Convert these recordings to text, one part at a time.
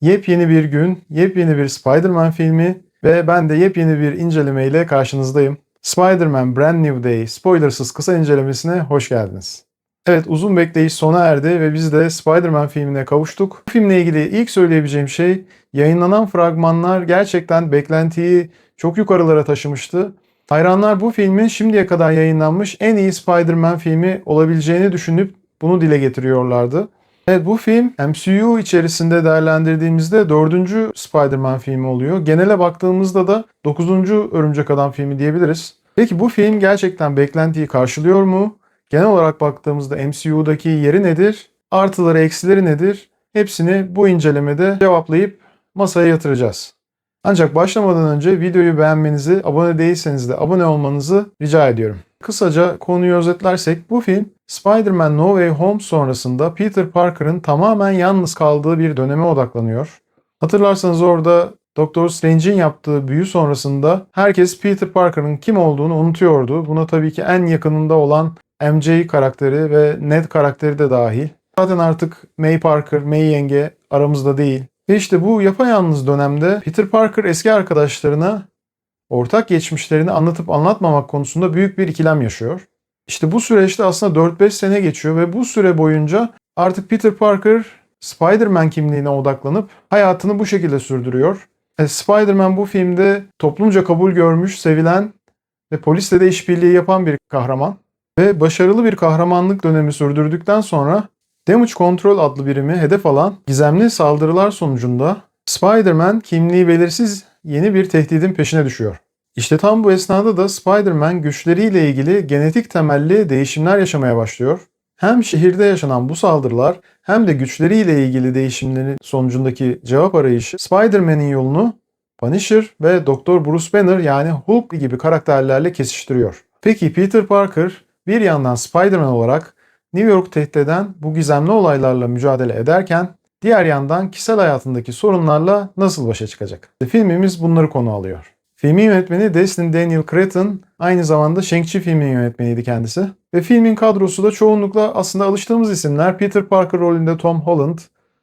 Yepyeni bir gün, yepyeni bir Spider-Man filmi ve ben de yepyeni bir inceleme ile karşınızdayım. Spider-Man Brand New Day spoilersız kısa incelemesine hoş geldiniz. Evet, uzun bekleyiş sona erdi ve biz de Spider-Man filmine kavuştuk. Bu filmle ilgili ilk söyleyebileceğim şey, yayınlanan fragmanlar gerçekten beklentiyi çok yukarılara taşımıştı. Hayranlar bu filmin şimdiye kadar yayınlanmış en iyi Spider-Man filmi olabileceğini düşünüp bunu dile getiriyorlardı. Evet, bu film MCU içerisinde değerlendirdiğimizde 4. Spider-Man filmi oluyor. Genele baktığımızda da 9. Örümcek Adam filmi diyebiliriz. Peki bu film gerçekten beklentiyi karşılıyor mu? Genel olarak baktığımızda MCU'daki yeri nedir? Artıları, eksileri nedir? Hepsini bu incelemede cevaplayıp masaya yatıracağız. Ancak başlamadan önce videoyu beğenmenizi, abone değilseniz de abone olmanızı rica ediyorum. Kısaca konuyu özetlersek, bu film Spider-Man No Way Home sonrasında Peter Parker'ın tamamen yalnız kaldığı bir döneme odaklanıyor. Hatırlarsanız orada Doktor Strange'in yaptığı büyü sonrasında herkes Peter Parker'ın kim olduğunu unutuyordu. Buna tabii ki en yakınında olan MJ karakteri ve Ned karakteri de dahil. Zaten artık May Parker, May yenge aramızda değil. Ve işte bu yapayalnız dönemde Peter Parker eski arkadaşlarına ortak geçmişlerini anlatıp anlatmamak konusunda büyük bir ikilem yaşıyor. İşte bu süreçte aslında 4-5 sene geçiyor ve bu süre boyunca artık Peter Parker Spider-Man kimliğine odaklanıp hayatını bu şekilde sürdürüyor. Spider-Man bu filmde toplumca kabul görmüş, sevilen ve polisle de işbirliği yapan bir kahraman. Ve başarılı bir kahramanlık dönemi sürdürdükten sonra Damage Control adlı birimi hedef alan gizemli saldırılar sonucunda Spider-Man kimliği belirsiz yeni bir tehdidin peşine düşüyor. İşte tam bu esnada da Spider-Man güçleriyle ilgili genetik temelli değişimler yaşamaya başlıyor. Hem şehirde yaşanan bu saldırılar hem de güçleriyle ilgili değişimlerin sonucundaki cevap arayışı Spider-Man'in yolunu Punisher ve Doktor Bruce Banner yani Hulk gibi karakterlerle kesiştiriyor. Peki Peter Parker bir yandan Spider-Man olarak New York tehdit eden bu gizemli olaylarla mücadele ederken diğer yandan kişisel hayatındaki sorunlarla nasıl başa çıkacak? Filmimiz bunları konu alıyor. Filmin yönetmeni Destin Daniel Cretton, aynı zamanda Shang-Chi filminin yönetmeniydi kendisi. Ve filmin kadrosu da çoğunlukla aslında alıştığımız isimler. Peter Parker rolünde Tom Holland,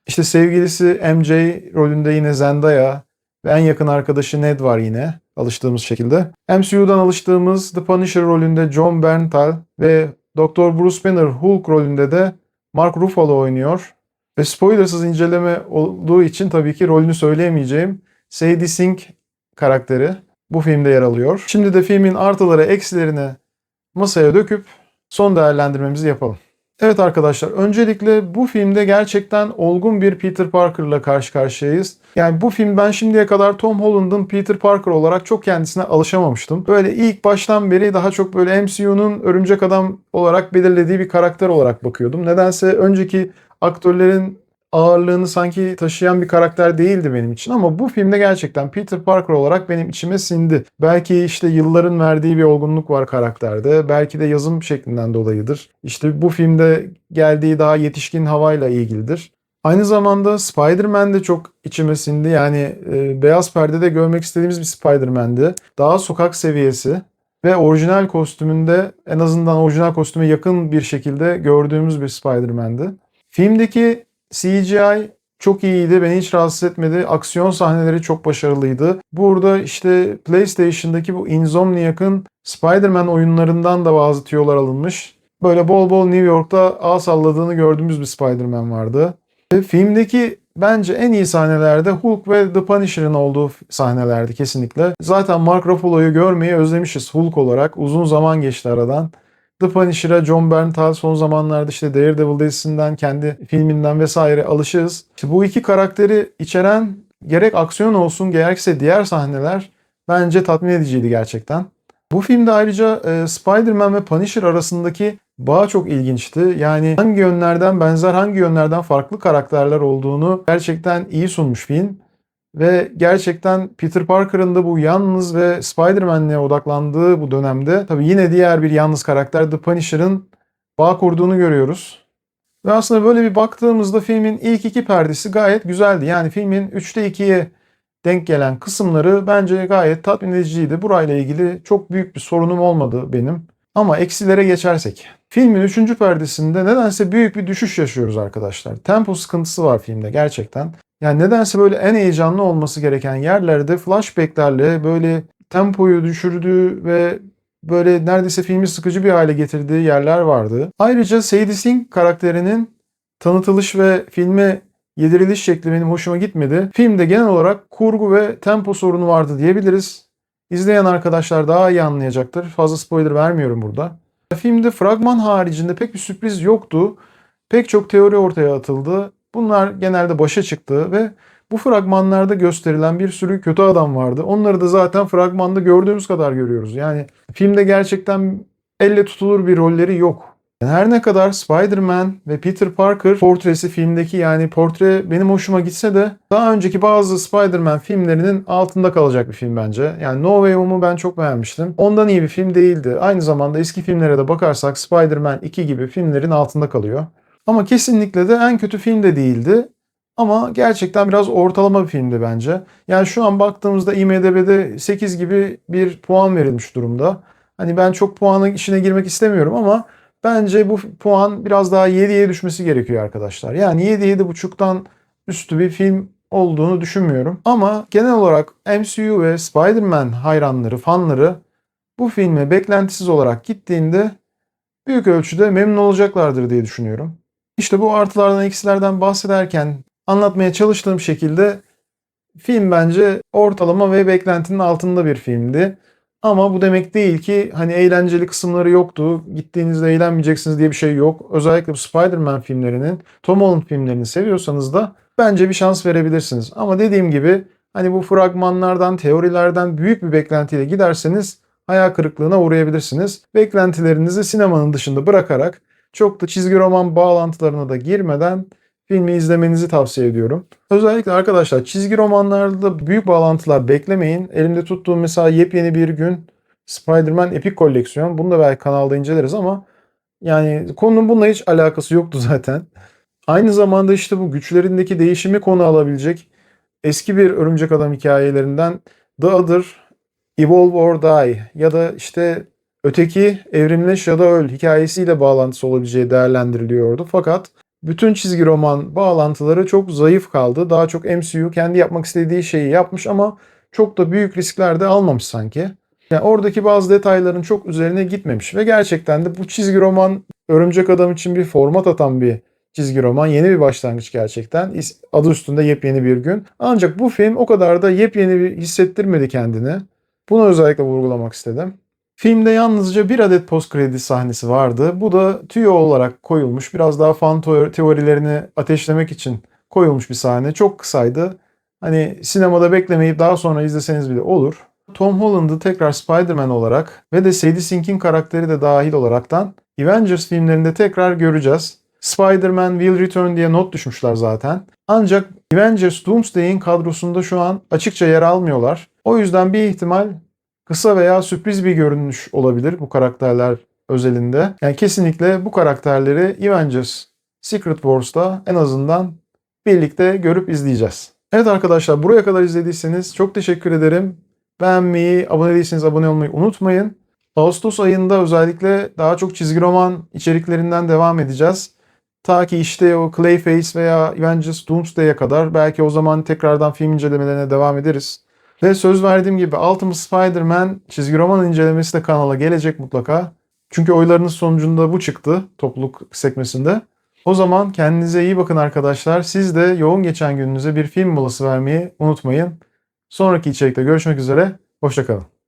işte sevgilisi MJ rolünde yine Zendaya ve en yakın arkadaşı Ned var yine alıştığımız şekilde. MCU'dan alıştığımız The Punisher rolünde Jon Bernthal ve Doktor Bruce Banner Hulk rolünde de Mark Ruffalo oynuyor. Ve spoilersız inceleme olduğu için tabii ki rolünü söyleyemeyeceğim Sadie Sink karakteri bu filmde yer alıyor. Şimdi de filmin artıları eksilerini masaya döküp son değerlendirmemizi yapalım. Evet arkadaşlar, öncelikle bu filmde gerçekten olgun bir Peter Parker'la karşı karşıyayız. Yani bu film, ben şimdiye kadar Tom Holland'ın Peter Parker olarak çok kendisine alışamamıştım. Böyle ilk baştan beri daha çok böyle MCU'nun Örümcek Adam olarak belirlediği bir karakter olarak bakıyordum. Nedense önceki aktörlerin ağırlığını sanki taşıyan bir karakter değildi benim için, ama bu filmde gerçekten Peter Parker olarak benim içime sindi. Belki işte yılların verdiği bir olgunluk var karakterde. Belki de yazım şeklinden dolayıdır. İşte bu filmde geldiği daha yetişkin havayla ilgilidir. Aynı zamanda Spider-Man de çok içime sindi. Yani beyaz perdede görmek istediğimiz bir Spider-Man'di. Daha sokak seviyesi ve orijinal kostümünde en azından orijinal kostüme yakın bir şekilde gördüğümüz bir Spider-Man'di. Filmdeki CGI çok iyiydi. Beni hiç rahatsız etmedi. Aksiyon sahneleri çok başarılıydı. Burada işte PlayStation'daki bu Insomniac'ın Spider-Man oyunlarından da bazı tüyolar alınmış. Böyle bol bol New York'ta ağ salladığını gördüğümüz bir Spider-Man vardı. Filmdeki bence en iyi sahnelerde Hulk ve The Punisher'ın olduğu sahnelerdi kesinlikle. Zaten Mark Ruffalo'yu görmeyi özlemişiz Hulk olarak. Uzun zaman geçti aradan. The Punisher'a Jon Bernthal son zamanlarda işte Daredevil dizisinden, kendi filminden vesaire alışığız. İşte bu iki karakteri içeren gerek aksiyon olsun gerekse diğer sahneler bence tatmin ediciydi gerçekten. Bu filmde ayrıca Spider-Man ve Punisher arasındaki bağ çok ilginçti. Yani hangi yönlerden benzer, hangi yönlerden farklı karakterler olduğunu gerçekten iyi sunmuş film. Ve gerçekten Peter Parker'ın da bu yalnız ve Spider-Man'le odaklandığı bu dönemde tabii yine diğer bir yalnız karakter The Punisher'ın bağ kurduğunu görüyoruz. Ve aslında böyle bir baktığımızda filmin ilk iki perdesi gayet güzeldi. Yani filmin 3'te 2'ye denk gelen kısımları bence gayet tatmin ediciydi. Burayla ilgili çok büyük bir sorunum olmadı benim. Ama eksilere geçersek. Filmin 3. perdesinde nedense büyük bir düşüş yaşıyoruz arkadaşlar. Tempo sıkıntısı var filmde gerçekten. Yani nedense böyle en heyecanlı olması gereken yerlerde flashbacklerle böyle tempoyu düşürdüğü ve böyle neredeyse filmi sıkıcı bir hale getirdiği yerler vardı. Ayrıca Sadie Sink karakterinin tanıtılış ve filme yediriliş şekli benim hoşuma gitmedi. Filmde genel olarak kurgu ve tempo sorunu vardı diyebiliriz. İzleyen arkadaşlar daha iyi anlayacaktır. Fazla spoiler vermiyorum burada. Filmde fragman haricinde pek bir sürpriz yoktu. Pek çok teori ortaya atıldı. Bunlar genelde başa çıktı ve bu fragmanlarda gösterilen bir sürü kötü adam vardı. Onları da zaten fragmanda gördüğümüz kadar görüyoruz. Yani filmde gerçekten elle tutulur bir rolleri yok. Her ne kadar Spider-Man ve Peter Parker portresi filmdeki yani portre benim hoşuma gitse de daha önceki bazı Spider-Man filmlerinin altında kalacak bir film bence. Yani No Way Home'u ben çok beğenmiştim. Ondan iyi bir film değildi. Aynı zamanda eski filmlere de bakarsak Spider-Man 2 gibi filmlerin altında kalıyor. Ama kesinlikle de en kötü film de değildi. Ama gerçekten biraz ortalama bir filmdi bence. Yani şu an baktığımızda IMDb'de 8 gibi bir puan verilmiş durumda. Hani ben çok puanın içine girmek istemiyorum ama bence bu puan biraz daha 7'ye düşmesi gerekiyor arkadaşlar. Yani 7-7,5'tan üstü bir film olduğunu düşünmüyorum. Ama genel olarak MCU ve Spider-Man hayranları, fanları bu filme beklentisiz olarak gittiğinde büyük ölçüde memnun olacaklardır diye düşünüyorum. İşte bu artılardan eksilerden bahsederken anlatmaya çalıştığım şekilde film bence ortalama ve beklentinin altında bir filmdi. Ama bu demek değil ki hani eğlenceli kısımları yoktu, gittiğinizde eğlenmeyeceksiniz diye bir şey yok. Özellikle bu Spider-Man filmlerinin, Tom Holland filmlerini seviyorsanız da bence bir şans verebilirsiniz. Ama dediğim gibi hani bu fragmanlardan, teorilerden büyük bir beklentiyle giderseniz hayal kırıklığına uğrayabilirsiniz. Beklentilerinizi sinemanın dışında bırakarak çok da çizgi roman bağlantılarına da girmeden filmi izlemenizi tavsiye ediyorum. Özellikle arkadaşlar çizgi romanlarda büyük bağlantılar beklemeyin. Elimde tuttuğum mesela Yepyeni Bir Gün, Spider-Man Epik Koleksiyon. Bunu da belki kanalda inceleriz ama yani konunun bununla hiç alakası yoktu zaten. Aynı zamanda işte bu güçlerindeki değişimi konu alabilecek eski bir Örümcek Adam hikayelerinden The Other, Evolve or Die ya da işte öteki Evrimleş ya da Öl hikayesiyle bağlantısı olabileceği değerlendiriliyordu. Fakat bütün çizgi roman bağlantıları çok zayıf kaldı. Daha çok MCU kendi yapmak istediği şeyi yapmış ama çok da büyük riskler de almamış sanki. Yani oradaki bazı detayların çok üzerine gitmemiş ve gerçekten de bu çizgi roman Örümcek Adam için bir format atan bir çizgi roman. Yeni bir başlangıç gerçekten. Adı üstünde Yepyeni Bir Gün. Ancak bu film o kadar da yepyeni bir hissettirmedi kendini. Bunu özellikle vurgulamak istedim. Filmde yalnızca bir adet post kredi sahnesi vardı. Bu da tüyo olarak koyulmuş. Biraz daha fan teorilerini ateşlemek için koyulmuş bir sahne. Çok kısaydı. Hani sinemada beklemeyip daha sonra izleseniz bile olur. Tom Holland'ı tekrar Spider-Man olarak ve de Sadie Sink'in karakteri de dahil olaraktan Avengers filmlerinde tekrar göreceğiz. Spider-Man will return diye not düşmüşler zaten. Ancak Avengers Doomsday'in kadrosunda şu an açıkça yer almıyorlar. O yüzden bir ihtimal kısa veya sürpriz bir görünüş olabilir bu karakterler özelinde. Yani kesinlikle bu karakterleri Avengers Secret Wars'ta en azından birlikte görüp izleyeceğiz. Evet arkadaşlar buraya kadar izlediyseniz çok teşekkür ederim. Beğenmeyi, abone değilseniz abone olmayı unutmayın. Ağustos ayında özellikle daha çok çizgi roman içeriklerinden devam edeceğiz. Ta ki işte o Clayface veya Avengers Doomsday'e kadar belki o zaman tekrardan film incelemelerine devam ederiz. Ve söz verdiğim gibi Ultimate Spider-Man çizgi roman incelemesi de kanala gelecek mutlaka. Çünkü oylarınız sonucunda bu çıktı topluluk sekmesinde. O zaman kendinize iyi bakın arkadaşlar. Siz de yoğun geçen gününüze bir film molası vermeyi unutmayın. Sonraki içerikte görüşmek üzere. Hoşça kalın.